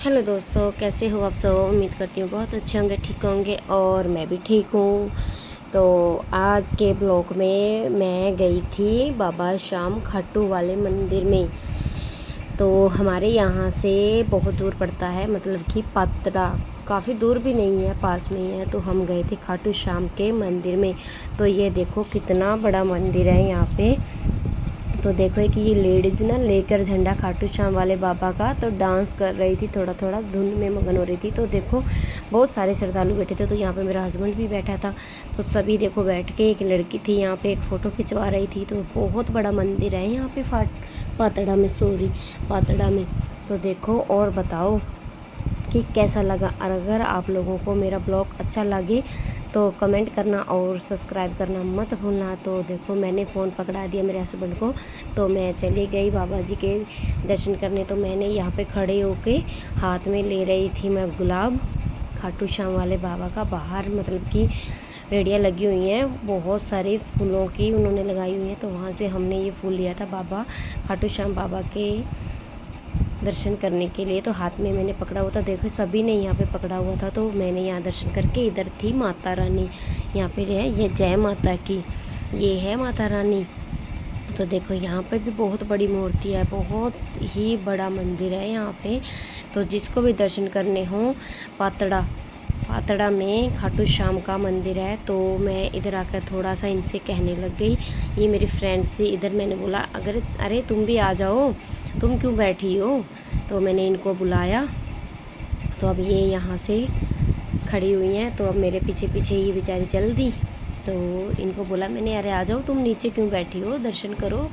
Hello दोस्तों, कैसे हो आप सब। उम्मीद करती हूँ बहुत अच्छे होंगे, ठीक होंगे और मैं भी ठीक हूँ। तो आज के ब्लॉग में मैं गई थी बाबा श्याम खाटू वाले मंदिर में। तो हमारे यहाँ से बहुत दूर पड़ता है, मतलब कि पात्रा, काफ़ी दूर भी नहीं है, पास में ही है। तो हम गए थे खाटू श्याम के मंदिर में। तो ये देखो कितना बड़ा मंदिर है यहाँ पे। तो देखो कि ये लेडीज़ ना लेकर झंडा खाटू श्याम वाले बाबा का तो डांस कर रही थी, थोड़ा थोड़ा धुन में मगन हो रही थी। तो देखो बहुत सारे श्रद्धालु बैठे थे। तो यहाँ पे मेरा हस्बैंड भी बैठा था। तो सभी देखो बैठ के, एक लड़की थी यहाँ पे एक फ़ोटो खिंचवा रही थी। तो बहुत बड़ा मंदिर है यहाँ पे पातड़ा में। तो देखो और बताओ कि कैसा लगा। और अगर आप लोगों को मेरा ब्लॉग अच्छा लगे तो कमेंट करना और सब्सक्राइब करना मत भूलना। तो देखो मैंने फ़ोन पकड़ा दिया मेरे हस्बैंड को, तो मैं चली गई बाबा जी के दर्शन करने। तो मैंने यहाँ पे खड़े होके हाथ में ले रही थी मैं गुलाब, खाटू श्याम वाले बाबा का। बाहर मतलब कि रेडियाँ लगी हुई हैं, बहुत सारे फूलों की उन्होंने लगाई हुई हैं। तो वहाँ से हमने ये फूल लिया था बाबा खाटू श्याम बाबा के दर्शन करने के लिए। तो हाथ में मैंने पकड़ा हुआ था, देखो सभी ने यहाँ पे पकड़ा हुआ था। तो मैंने यहाँ दर्शन करके, इधर थी माता रानी, यहाँ पे है ये जय माता की, ये है माता रानी। तो देखो यहाँ पे भी बहुत बड़ी मूर्ति है, बहुत ही बड़ा मंदिर है यहाँ पे। तो जिसको भी दर्शन करने हो, पातड़ा में खाटू श्याम का मंदिर है। तो मैं इधर आकर थोड़ा सा इनसे कहने लग गई, ये मेरी फ्रेंड से। इधर मैंने बोला अरे तुम भी आ जाओ, तुम क्यों बैठी हो। तो मैंने इनको बुलाया। तो अब ये यहाँ से खड़ी हुई हैं। तो अब मेरे पीछे पीछे ये बेचारी चल दी। तो इनको बोला मैंने, अरे आ जाओ, तुम नीचे क्यों बैठी हो, दर्शन करो।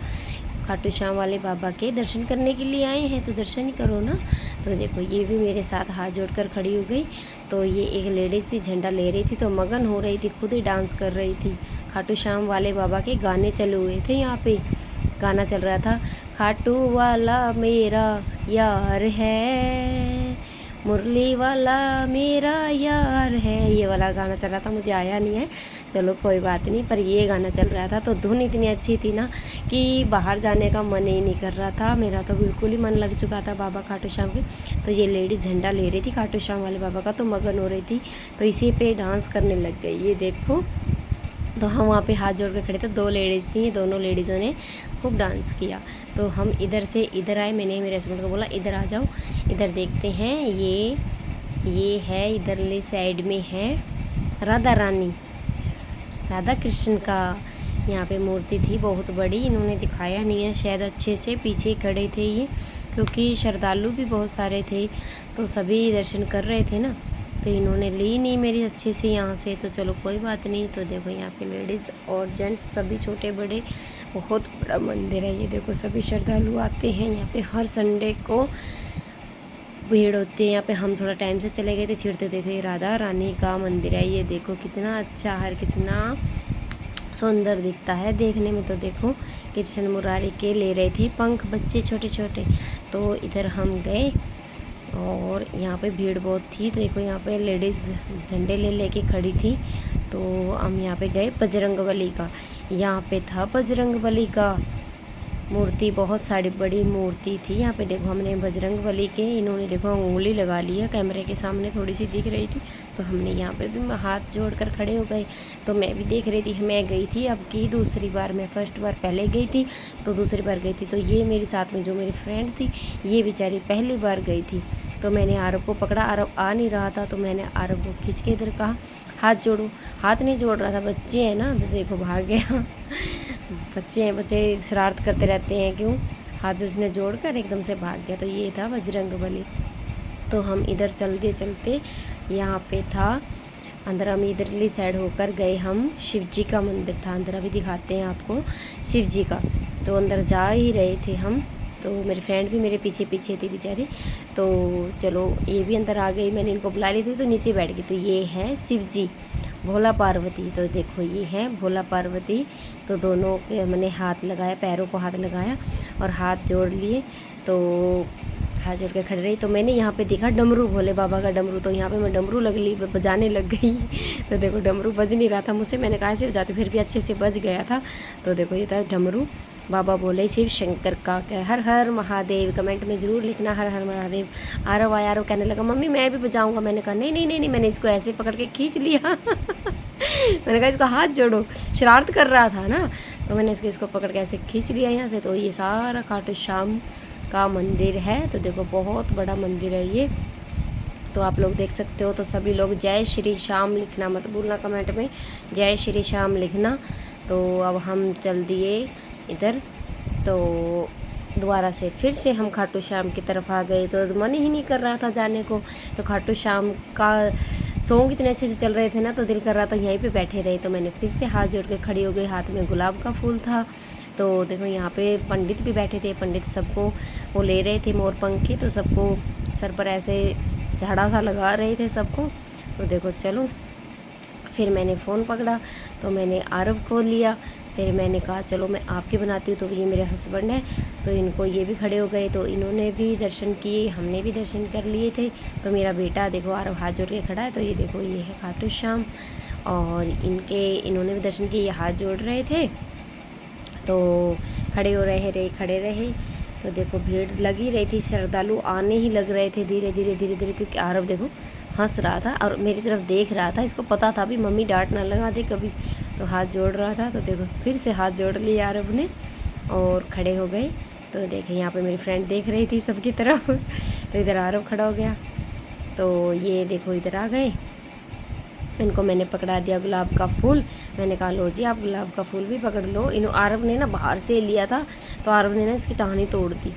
खाटू श्याम वाले बाबा के दर्शन करने के लिए आए हैं तो दर्शन ही करो ना। तो देखो ये भी मेरे साथ हाथ जोड़कर खड़ी हो गई। तो ये एक लेडीज़ थी, झंडा ले रही थी, तो मगन हो रही थी, खुद ही डांस कर रही थी। खाटू श्याम वाले बाबा के गाने चले हुए थे, यहाँ पे गाना चल रहा था, खाटू वाला मेरा यार है, मुरली वाला मेरा यार है। ये वाला गाना चल रहा था, मुझे आया नहीं है, चलो कोई बात नहीं, पर ये गाना चल रहा था। तो धुन इतनी अच्छी थी ना कि बाहर जाने का मन ही नहीं कर रहा था। मेरा तो बिल्कुल ही मन लग चुका था बाबा खाटू श्याम के। तो ये लेडीज़ झंडा ले रही थी खाटू श्याम वाले बाबा का, तो मगन हो रही थी, तो इसी पे डांस करने लग गई, ये देखो। तो हम वहाँ पे हाथ जोड़ के खड़े थे, दो लेडीज़ थी, दोनों लेडीज़ों ने खूब डांस किया। तो हम इधर से इधर आए, मैंने मेरे हस्बैंड को बोला इधर आ जाओ, इधर देखते हैं। ये है इधरली साइड में है राधा रानी, राधा कृष्ण का यहाँ पे मूर्ति थी बहुत बड़ी। इन्होंने दिखाया नहीं है शायद अच्छे से, पीछे खड़े थे ये, क्योंकि श्रद्धालु भी बहुत सारे थे तो सभी दर्शन कर रहे थे ना। तो इन्होंने ली नहीं मेरी अच्छे से यहाँ से, तो चलो कोई बात नहीं। तो देखो यहाँ पे लेडीज़ और जेंट्स सभी छोटे बड़े, बहुत बड़ा मंदिर है ये देखो। सभी श्रद्धालु आते हैं यहाँ पे, हर संडे को भीड़ होती है यहाँ पे। हम थोड़ा टाइम से चले गए थे, छिड़ते देखो ये राधा रानी का मंदिर है, ये देखो कितना अच्छा है, कितना सुंदर दिखता है देखने में। तो देखो कृष्ण मुरारी के ले रहे थे पंख बच्चे छोटे छोटे। तो इधर हम गए और यहाँ पे भीड़ बहुत थी। तो देखो यहाँ पे लेडीज़ झंडे ले लेके खड़ी थी। तो हम यहाँ पे गए बजरंगबली का, यहाँ पे था बजरंगबली का मूर्ति, बहुत सारी बड़ी मूर्ति थी यहाँ पे। देखो हमने बजरंगबली के, इन्होंने देखो उंगली लगा ली है कैमरे के सामने, थोड़ी सी दिख रही थी। तो हमने यहाँ पे भी हाथ जोड़कर खड़े हो गए। तो मैं भी देख रही थी, मैं गई थी अब की दूसरी बार, मैं फर्स्ट बार पहले गई थी, तो दूसरी बार गई थी। तो ये मेरे साथ में जो मेरी फ्रेंड थी, ये बेचारी पहली बार गई थी। तो मैंने आरव को पकड़ा, आरव आ नहीं रहा था, तो मैंने आरव को खींच के इधर कहा हाथ जोड़ो। हाथ नहीं जोड़ रहा था, बच्चे हैं ना, तो देखो भाग गया। बच्चे हैं, बच्चे शरारत करते रहते हैं, क्यों हाथ उसने जोड़कर एकदम से भाग गया। तो ये था बजरंगबली। तो हम इधर चलते चलते यहाँ पे था अंदर, हम इधरली साइड होकर गए, हम शिव जी का मंदिर था अंदर, अभी दिखाते हैं आपको शिव जी का। तो अंदर जा ही रहे थे हम, तो मेरी फ्रेंड भी मेरे पीछे पीछे थी बेचारी। तो चलो ये भी अंदर आ गई, मैंने इनको बुला ली थी, तो नीचे बैठ गई। तो ये है शिव जी, भोला पार्वती। तो देखो ये है भोला पार्वती। तो दोनों के मैंने हाथ लगाया, पैरों को हाथ लगाया और हाथ जोड़ लिए। तो हाथ जोड़ के खड़े रही। तो मैंने यहाँ पे देखा डमरू, भोले बाबा का डमरू। तो यहाँ पे मैं डमरू बजाने लग गई। तो देखो डमरू बज नहीं रहा था मुझसे, मैंने कहा से बजाते, फिर भी अच्छे से बज गया था। तो देखो ये था डमरू, बाबा बोले शिव शंकर का हर हर महादेव। कमेंट में ज़रूर लिखना हर हर महादेव। आरव आया, आरव कहने लगा मम्मी मैं भी बजाऊंगा। मैंने कहा नहीं नहीं नहीं नहीं, मैंने इसको ऐसे पकड़ के खींच लिया मैंने कहा इसको हाथ जोड़ो, शरारत कर रहा था ना, तो मैंने इसको पकड़ के ऐसे खींच लिया यहाँ से। तो ये सारा खाटू श्याम का मंदिर है। तो देखो बहुत बड़ा मंदिर है ये, तो आप लोग देख सकते हो। तो सभी लोग जय श्री श्याम लिखना मत भूलना, कमेंट में जय श्री श्याम लिखना। तो अब हम चल दिए इधर, तो दोबारा से फिर से हम खाटू श्याम की तरफ आ गए। तो मन ही नहीं कर रहा था जाने को, तो खाटू श्याम का सॉन्ग इतने अच्छे से चल रहे थे ना, तो दिल कर रहा था यहीं पे बैठे रहे। तो मैंने फिर से हाथ जोड़ के खड़ी हो गई, हाथ में गुलाब का फूल था। तो देखो यहाँ पे पंडित भी बैठे थे, पंडित सबको वो ले रहे थे मोर पंख के, तो सबको सर पर ऐसे झाड़ा सा लगा रहे थे सबको। तो देखो चलो, फिर मैंने फ़ोन पकड़ा, तो मैंने आरव को लिया। फिर मैंने कहा चलो मैं आपकी बनाती हूँ। तो ये मेरे हस्बैंड है, तो इनको ये भी खड़े हो गए, तो इन्होंने भी दर्शन किए, हमने भी दर्शन कर लिए थे। तो मेरा बेटा देखो आरव हाथ जोड़ के खड़ा है। तो ये देखो ये है खाटू श्याम, और इन्होंने भी दर्शन किए, हाथ जोड़ रहे थे। तो खड़े खड़े रहे। तो देखो भीड़ लगी रही थी, श्रद्धालु आने ही लग रहे थे धीरे धीरे धीरे धीरे, क्योंकि आरव देखो हंस रहा था और मेरी तरफ देख रहा था। इसको पता था भी मम्मी डांट ना लगा दे कभी, तो हाथ जोड़ रहा था। तो देखो फिर से हाथ जोड़ लिए आरव ने और खड़े हो गए। तो देखे यहाँ पे मेरी फ्रेंड देख रही थी सबकी तरफ तो इधर आरव खड़ा हो गया। तो ये देखो इधर आ गए, इनको मैंने पकड़ा दिया गुलाब का फूल। मैंने कहा लो जी आप गुलाब का फूल भी पकड़ लो। आरव ने ना बाहर से लिया था, तो आरव ने ना इसकी टहनी तोड़ दी,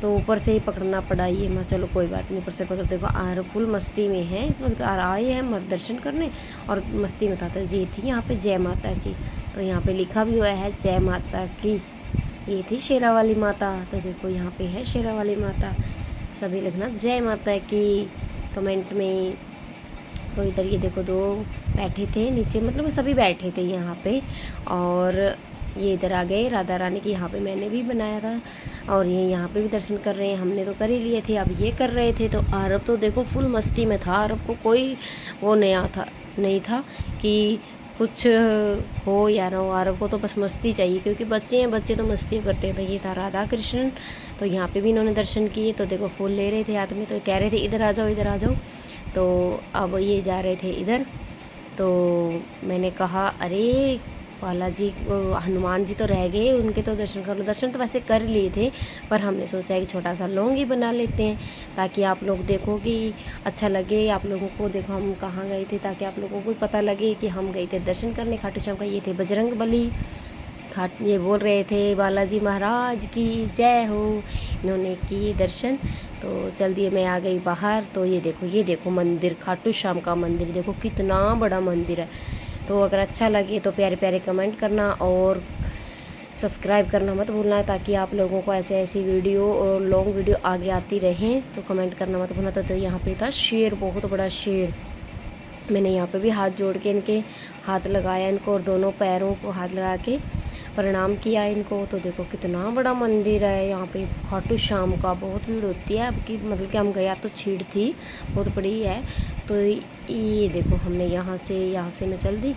तो ऊपर से ही पकड़ना पड़ा ये। मैं चलो कोई बात नहीं, ऊपर से पकड़। देखो आरव फुल मस्ती में है इस वक्त, आए हैं मर दर्शन करने और मस्ती में था। तो ये थी यहाँ पे जय माता की, तो यहाँ पे लिखा भी हुआ है जय माता की। ये थी शेरा वाली माता, तो देखो यहाँ पे है शेरा वाली माता। सभी लिखना जय माता की कमेंट में। तो इधर ये देखो दो बैठे थे नीचे, मतलब सभी बैठे थे यहाँ पे, और ये इधर आ गए राधा रानी की। यहाँ पे मैंने भी बनाया था, और ये यहाँ पे भी दर्शन कर रहे हैं। हमने तो कर ही लिए थे, अब ये कर रहे थे। तो आरव तो देखो फुल मस्ती में था, आरव को कोई वो नहीं था कि कुछ हो या ना हो। आरव को तो बस मस्ती चाहिए, क्योंकि बच्चे हैं, बच्चे तो मस्ती करते हैं। तो ये था राधा कृष्ण, तो यहाँ पे भी इन्होंने दर्शन किए। तो देखो फूल ले रहे थे हाथ में, तो कह रहे थे इधर आ जाओ इधर आ जाओ। तो अब ये जा रहे थे इधर, तो मैंने कहा अरे बालाजी हनुमान जी तो रह गए, उनके तो दर्शन कर लो। दर्शन तो वैसे कर लिए थे, पर हमने सोचा है कि छोटा सा लॉन्ग ही बना लेते हैं, ताकि आप लोग देखो कि अच्छा लगे आप लोगों को। देखो हम कहाँ गए थे, ताकि आप लोगों को पता लगे कि हम गए थे दर्शन करने खाटू श्याम का। ये थे बजरंग बली, ये बोल रहे थे बालाजी महाराज की जय हो, इन्होंने की दर्शन। तो चल दिए, मैं आ गई बाहर। तो ये देखो मंदिर, खाटू श्याम का मंदिर देखो कितना बड़ा मंदिर है। तो अगर अच्छा लगे तो प्यारे प्यारे कमेंट करना और सब्सक्राइब करना मत भूलना, ताकि आप लोगों को ऐसी वीडियो और लॉन्ग वीडियो आगे आती रहें। तो कमेंट करना मत भूलना। तो यहाँ पे था शेर, बहुत बड़ा शेर। मैंने यहाँ पे भी हाथ जोड़ के इनके हाथ लगाया इनको, और दोनों पैरों को हाथ लगा के प्रणाम किया इनको। तो देखो कितना बड़ा मंदिर है यहाँ पे खाटू श्याम का। बहुत भीड़ होती है, अब की मतलब कि हम गया तो छीड़ थी, बहुत बड़ी है। तो ये देखो हमने यहाँ से मैं चल दी।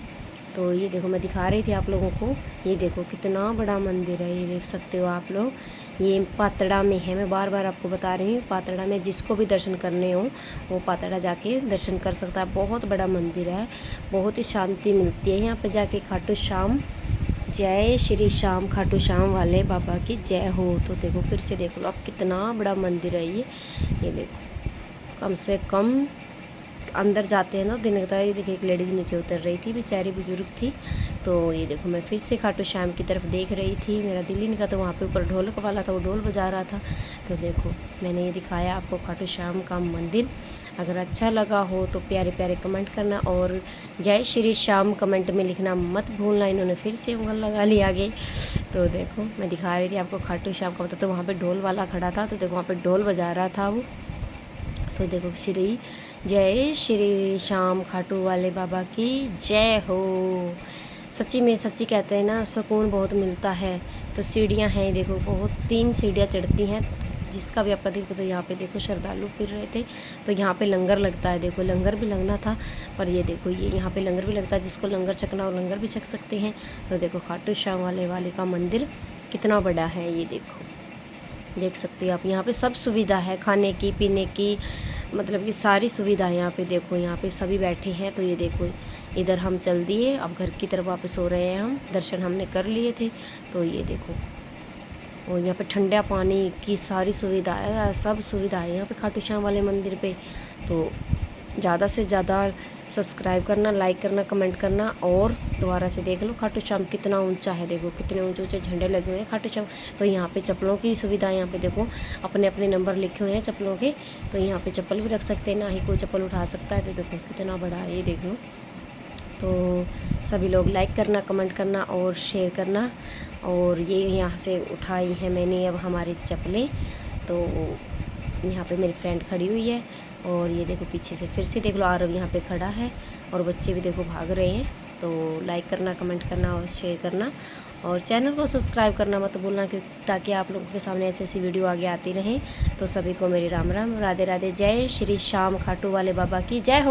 तो ये देखो मैं दिखा रही थी आप लोगों को, ये देखो कितना बड़ा मंदिर है, ये देख सकते हो आप लोग। ये पातड़ा में है, मैं बार बार आपको बता रही हूँ, पातड़ा में जिसको भी दर्शन करने हो वो पातड़ा जाके दर्शन कर सकता है। बहुत बड़ा मंदिर है, बहुत ही शांति मिलती है यहाँ पे जाके। खाटू श्याम जय श्री श्याम, खाटू श्याम वाले बाबा की जय हो। तो देखो फिर से देख लो अब कितना बड़ा मंदिर है ये देखो। कम से कम अंदर जाते हैं ना दिन का। ये देखिए एक लेडीज़ नीचे उतर रही थी, बेचारी बुजुर्ग थी। तो ये देखो मैं फिर से खाटू श्याम की तरफ देख रही थी, मेरा दिल ही नहीं का। तो वहाँ पे ऊपर ढोलक वाला था, वो ढोल बजा रहा था। तो देखो मैंने ये दिखाया आपको खाटू श्याम का मंदिर। अगर अच्छा लगा हो तो प्यारे प्यारे कमेंट करना, और जय श्री श्याम कमेंट में लिखना मत भूलना। इन्होंने फिर से उंगल लगा ली आगे। तो देखो मैं दिखा रही थी आपको खाटू श्याम का, तो वहाँ पे ढोल वाला खड़ा था, तो देखो वहाँ पे ढोल बजा रहा था वो। तो देखो जय श्री श्याम खाटू वाले बाबा की जय हो। सच्ची में सच्ची कहते हैं ना, सुकून बहुत मिलता है। तो सीढ़ियाँ हैं देखो, बहुत 3 सीढ़ियाँ चढ़ती हैं, जिसका भी आपका देखो। तो यहाँ पे देखो श्रद्धालु फिर रहे थे। तो यहाँ पे लंगर लगता है, देखो लंगर भी लगना था, पर ये देखो ये यहाँ पे लंगर भी लगता है, जिसको लंगर छकना हो लंगर भी छक सकते हैं। तो देखो खाटू श्याम वाले का मंदिर कितना बड़ा है ये देखो, देख सकते हो आप। यहाँ पे सब सुविधा है, खाने की पीने की, मतलब कि सारी सुविधा है यहाँ पे। देखो यहाँ पे सभी बैठे हैं। तो ये देखो इधर हम चल दिए, अब घर की तरफ वापस हो रहे हैं हम। दर्शन हमने कर लिए थे। तो ये देखो, और यहाँ पे ठंडा पानी की सारी सुविधा है, सब सुविधा है यहाँ पे खाटू श्याम वाले मंदिर पे। तो ज़्यादा से ज़्यादा सब्सक्राइब करना, लाइक करना, कमेंट करना। और दोबारा से देख लो खाटू श्याम कितना ऊंचा है, देखो कितने ऊंचे ऊंचे झंडे लगे हुए हैं खाटू श्याम। तो यहाँ पे चप्पलों की सुविधा है, यहाँ पे देखो अपने अपने नंबर लिखे हुए हैं चप्पलों के। तो यहाँ पे चप्पल भी रख सकते हैं, ना ही कोई चप्पल उठा सकता है। तो देखो कितना बड़ा है ये, देख लो। तो सभी लोग लाइक करना, कमेंट करना और शेयर करना। और ये यहाँ से उठाई है मैंने अब हमारी चप्पलें। तो यहाँ पे मेरी फ्रेंड खड़ी हुई है, और ये देखो पीछे से फिर से देख लो आरव यहाँ पे खड़ा है, और बच्चे भी देखो भाग रहे हैं। तो लाइक करना, कमेंट करना और शेयर करना, और चैनल को सब्सक्राइब करना मत भूलना, क्योंकि ताकि आप लोगों के सामने ऐसी ऐसी वीडियो आगे आती रहें। तो सभी को मेरी राम राम, राधे राधे, जय श्री श्याम खाटू वाले बाबा की जय हो।